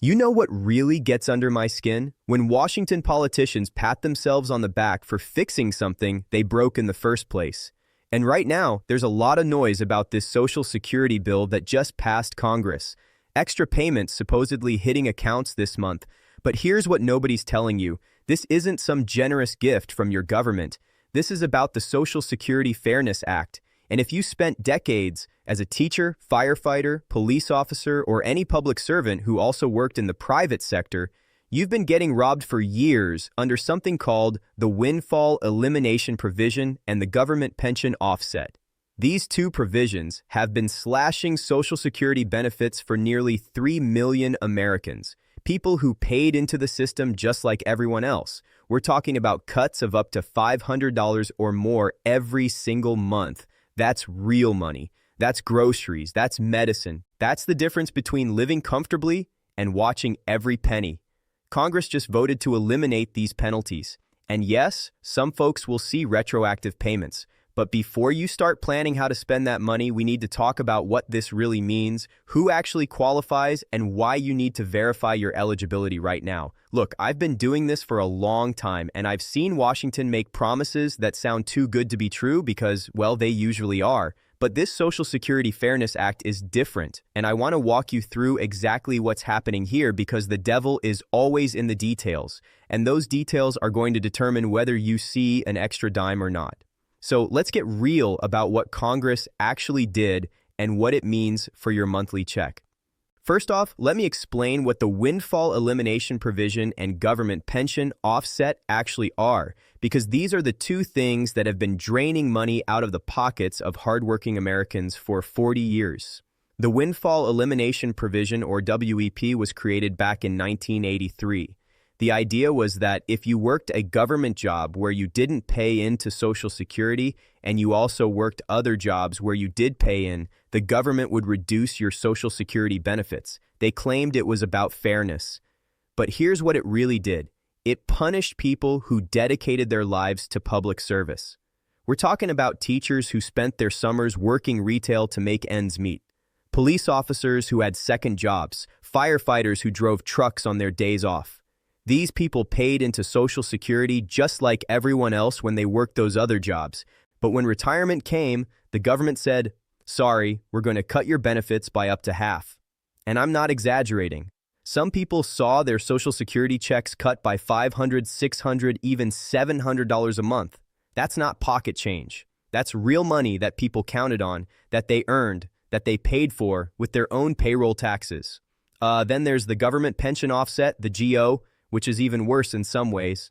You know what really gets under my skin? When Washington politicians pat themselves on the back for fixing something they broke in the first place. And right now, there's a lot of noise about this Social Security bill that just passed Congress. Extra payments supposedly hitting accounts this month. But here's what nobody's telling you. This isn't some generous gift from your government. This is about the Social Security Fairness Act. And if you spent decades as a teacher, firefighter, police officer, or any public servant who also worked in the private sector, you've been getting robbed for years under something called the Windfall Elimination Provision and the Government Pension Offset. These two provisions have been slashing Social Security benefits for nearly 3 million Americans, people who paid into the system just like everyone else. We're talking about cuts of up to $500 or more every single month. That's real money. That's groceries. That's medicine. That's the difference between living comfortably and watching every penny. Congress just voted to eliminate these penalties. And yes, some folks will see retroactive payments. But before you start planning how to spend that money, we need to talk about what this really means, who actually qualifies, and why you need to verify your eligibility right now. Look, I've been doing this for a long time, and I've seen Washington make promises that sound too good to be true because, well, they usually are. But this Social Security Fairness Act is different, and I want to walk you through exactly what's happening here because the devil is always in the details, and those details are going to determine whether you see an extra dime or not. So let's get real about what Congress actually did and what it means for your monthly check. First off, let me explain what the Windfall Elimination Provision and Government Pension Offset actually are, because these are the two things that have been draining money out of the pockets of hardworking Americans for 40 years. The Windfall Elimination Provision, or WEP, was created back in 1983. The idea was that if you worked a government job where you didn't pay into Social Security and you also worked other jobs where you did pay in, the government would reduce your Social Security benefits. They claimed it was about fairness. But here's what it really did. It punished people who dedicated their lives to public service. We're talking about teachers who spent their summers working retail to make ends meet, police officers who had second jobs, firefighters who drove trucks on their days off. These people paid into Social Security just like everyone else when they worked those other jobs. But when retirement came, the government said, sorry, we're going to cut your benefits by up to half. And I'm not exaggerating. Some people saw their Social Security checks cut by $500, $600, even $700 a month. That's not pocket change. That's real money that people counted on, that they earned, that they paid for with their own payroll taxes. Then there's the Government Pension Offset, the GO, which is even worse in some ways.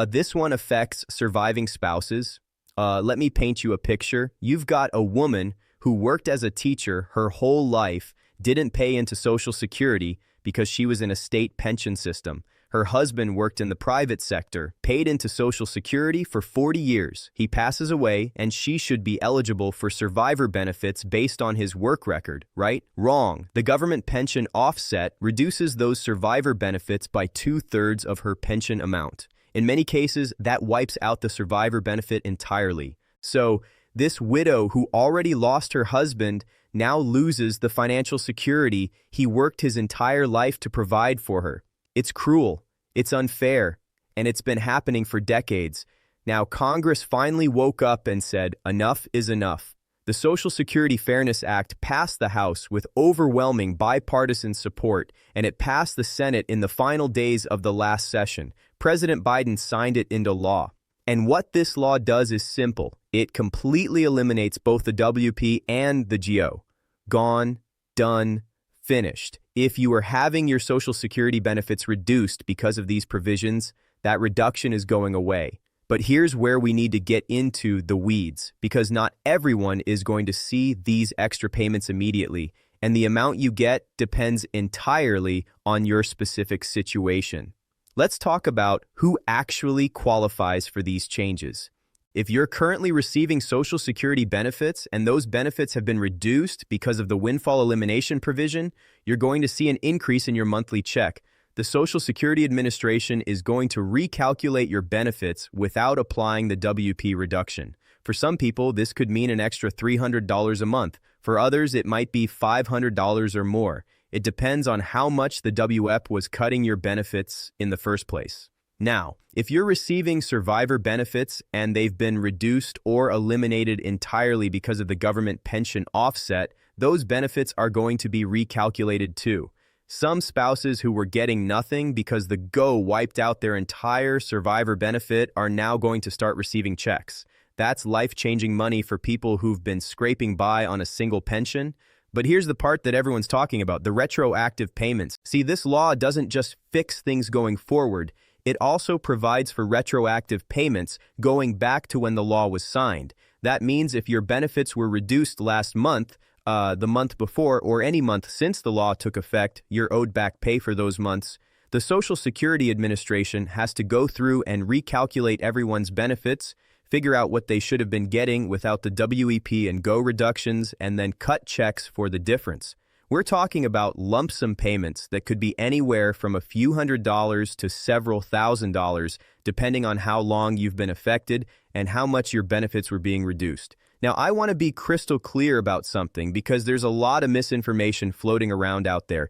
This one affects surviving spouses. Let me paint you a picture. You've got a woman who worked as a teacher her whole life, didn't pay into Social Security because she was in a state pension system. Her husband worked in the private sector, paid into Social Security for 40 years. He passes away, and she should be eligible for survivor benefits based on his work record, right? Wrong. The Government Pension Offset reduces those survivor benefits by 2/3 of her pension amount. In many cases, that wipes out the survivor benefit entirely. So, this widow who already lost her husband now loses the financial security he worked his entire life to provide for her. It's cruel, it's unfair, and it's been happening for decades. Now, Congress finally woke up and said, enough is enough. The Social Security Fairness Act passed the House with overwhelming bipartisan support, and it passed the Senate in the final days of the last session. President Biden signed it into law. And what this law does is simple. It completely eliminates both the WP and the GO. Gone, done, finished. If you are having your Social Security benefits reduced because of these provisions, that reduction is going away. But here's where we need to get into the weeds, because not everyone is going to see these extra payments immediately, and the amount you get depends entirely on your specific situation. Let's talk about who actually qualifies for these changes. If you're currently receiving Social Security benefits and those benefits have been reduced because of the Windfall Elimination Provision, you're going to see an increase in your monthly check. The Social Security Administration is going to recalculate your benefits without applying the WP reduction. For some people, this could mean an extra $300 a month. For others, it might be $500 or more. It depends on how much the WEP was cutting your benefits in the first place. Now, if you're receiving survivor benefits and they've been reduced or eliminated entirely because of the government pension offset, those benefits are going to be recalculated too. Some spouses who were getting nothing because the GO wiped out their entire survivor benefit are now going to start receiving checks. That's life-changing money for people who've been scraping by on a single pension. But here's the part that everyone's talking about, the retroactive payments. See, this law doesn't just fix things going forward. It also provides for retroactive payments going back to when the law was signed. That means if your benefits were reduced last month, the month before, or any month since the law took effect, you're owed back pay for those months. The Social Security Administration has to go through and recalculate everyone's benefits, figure out what they should have been getting without the WEP and GO reductions, and then cut checks for the difference. We're talking about lump sum payments that could be anywhere from a few $100s to several $1,000s, depending on how long you've been affected and how much your benefits were being reduced. Now, I want to be crystal clear about something because there's a lot of misinformation floating around out there.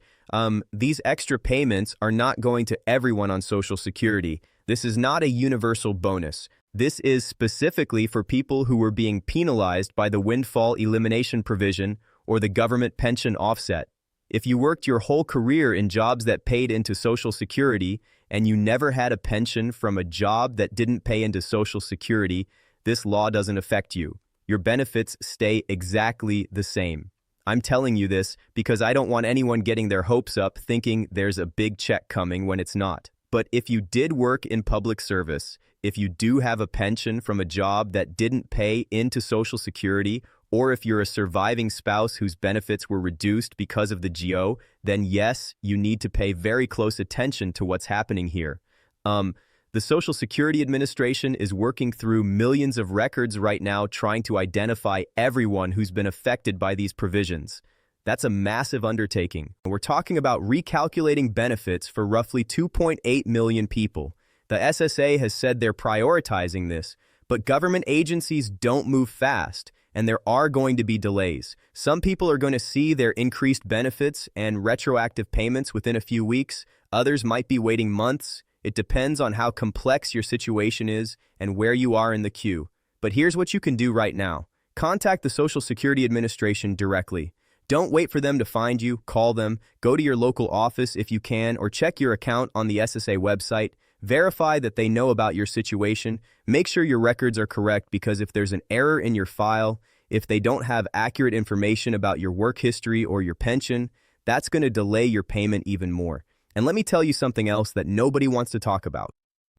These extra payments are not going to everyone on Social Security. This is not a universal bonus. This is specifically for people who were being penalized by the windfall elimination provision or the government pension offset. If you worked your whole career in jobs that paid into Social Security and you never had a pension from a job that didn't pay into Social Security, this law doesn't affect you. Your benefits stay exactly the same. I'm telling you this because I don't want anyone getting their hopes up thinking there's a big check coming when it's not. But if you did work in public service, if you do have a pension from a job that didn't pay into Social Security, or if you're a surviving spouse whose benefits were reduced because of the GO, then yes, you need to pay very close attention to what's happening here. The Social Security Administration is working through millions of records right now trying to identify everyone who's been affected by these provisions. That's a massive undertaking. We're talking about recalculating benefits for roughly 2.8 million people. The SSA has said they're prioritizing this, but government agencies don't move fast, and there are going to be delays. Some people are going to see their increased benefits and retroactive payments within a few weeks. Others might be waiting months. It depends on how complex your situation is and where you are in the queue. But here's what you can do right now. Contact the Social Security Administration directly. Don't wait for them to find you. Call them. Go to your local office if you can, or check your account on the SSA website. Verify that they know about your situation. Make sure your records are correct, because if there's an error in your file, if they don't have accurate information about your work history or your pension, that's going to delay your payment even more. And let me tell you something else that nobody wants to talk about.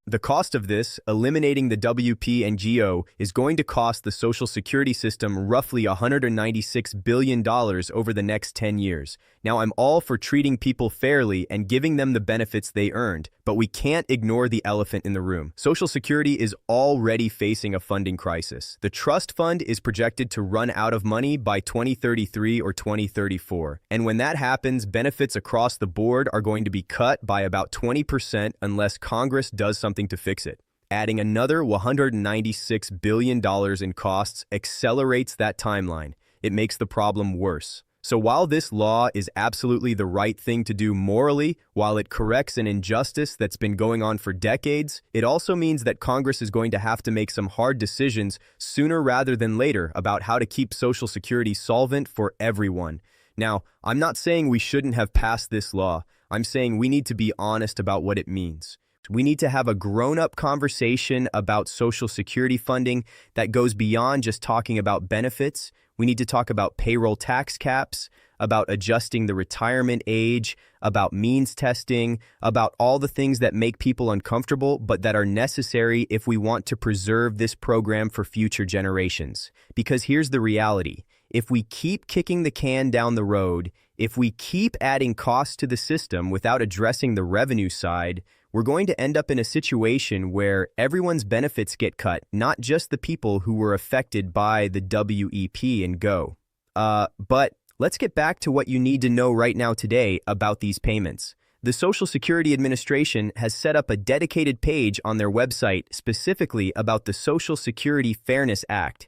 The cost of this, eliminating the WP and GO, is going to cost the Social Security system roughly $196 billion over the next 10 years. Now, I'm all for treating people fairly and giving them the benefits they earned, but we can't ignore the elephant in the room. Social Security is already facing a funding crisis. The trust fund is projected to run out of money by 2033 or 2034. And when that happens, benefits across the board are going to be cut by about 20% unless Congress does something to fix it. Adding another $196 billion in costs accelerates that timeline. It makes the problem worse. So while this law is absolutely the right thing to do morally, while it corrects an injustice that's been going on for decades, it also means that Congress is going to have to make some hard decisions sooner rather than later about how to keep Social Security solvent for everyone. Now, I'm not saying we shouldn't have passed this law. I'm saying we need to be honest about what it means. We need to have a grown-up conversation about Social Security funding that goes beyond just talking about benefits. We need to talk about payroll tax caps, about adjusting the retirement age, about means testing, about all the things that make people uncomfortable but that are necessary if we want to preserve this program for future generations. Because here's the reality. If we keep kicking the can down the road, if we keep adding costs to the system without addressing the revenue side, we're going to end up in a situation where everyone's benefits get cut, not just the people who were affected by the WEP and GO. But let's get back to what you need to know right now today about these payments. The Social Security Administration has set up a dedicated page on their website specifically about the Social Security Fairness Act.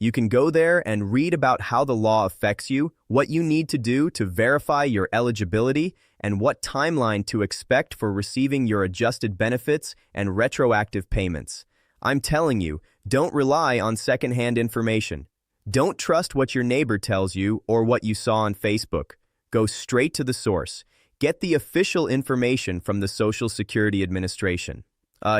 You can go there and read about how the law affects you, what you need to do to verify your eligibility, and what timeline to expect for receiving your adjusted benefits and retroactive payments. I'm telling you, don't rely on secondhand information. Don't trust what your neighbor tells you or what you saw on Facebook. Go straight to the source. Get the official information from the Social Security Administration.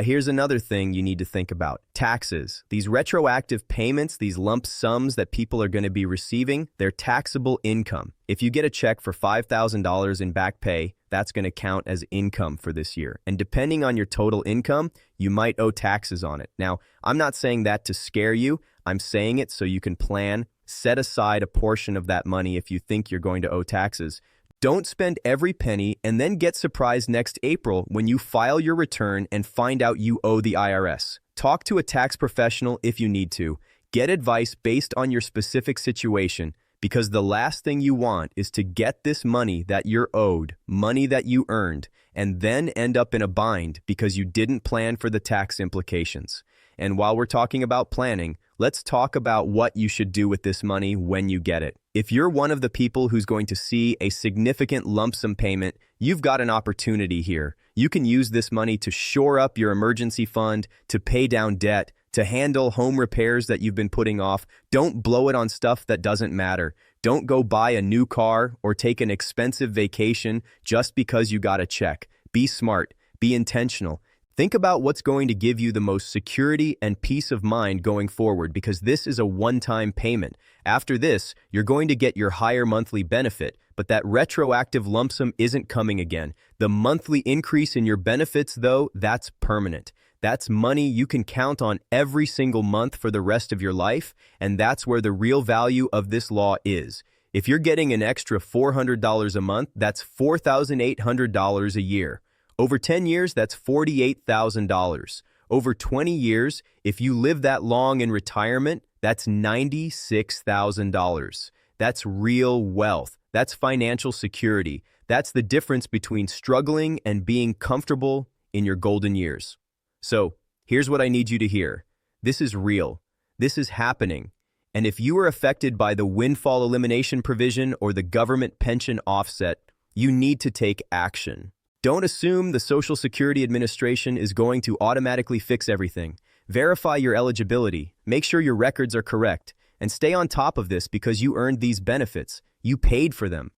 Here's another thing you need to think about. Taxes. These retroactive payments, these lump sums that people are going to be receiving, they're taxable income. If you get a check for $5,000 in back pay, that's going to count as income for this year. And depending on your total income, you might owe taxes on it. Now, I'm not saying that to scare you. I'm saying it so you can plan, set aside a portion of that money if you think you're going to owe taxes. Don't spend every penny and then get surprised next April when you file your return and find out you owe the IRS. Talk to a tax professional if you need to. Get advice based on your specific situation, because the last thing you want is to get this money that you're owed, money that you earned, and then end up in a bind because you didn't plan for the tax implications. And while we're talking about planning, let's talk about what you should do with this money when you get it. If you're one of the people who's going to see a significant lump sum payment, you've got an opportunity here. You can use this money to shore up your emergency fund, to pay down debt, to handle home repairs that you've been putting off. Don't blow it on stuff that doesn't matter. Don't go buy a new car or take an expensive vacation just because you got a check. Be smart. Be intentional. Think about what's going to give you the most security and peace of mind going forward, because this is a one-time payment. After this, you're going to get your higher monthly benefit, but that retroactive lump sum isn't coming again. The monthly increase in your benefits, though, that's permanent. That's money you can count on every single month for the rest of your life, and that's where the real value of this law is. If you're getting an extra $400 a month, that's $4,800 a year. Over 10 years, that's $48,000. Over 20 years, if you live that long in retirement, that's $96,000. That's real wealth. That's financial security. That's the difference between struggling and being comfortable in your golden years. So, here's what I need you to hear. This is real. This is happening. And if you are affected by the windfall elimination provision or the government pension offset, you need to take action. Don't assume the Social Security Administration is going to automatically fix everything. Verify your eligibility, make sure your records are correct, and stay on top of this because you earned these benefits. You paid for them.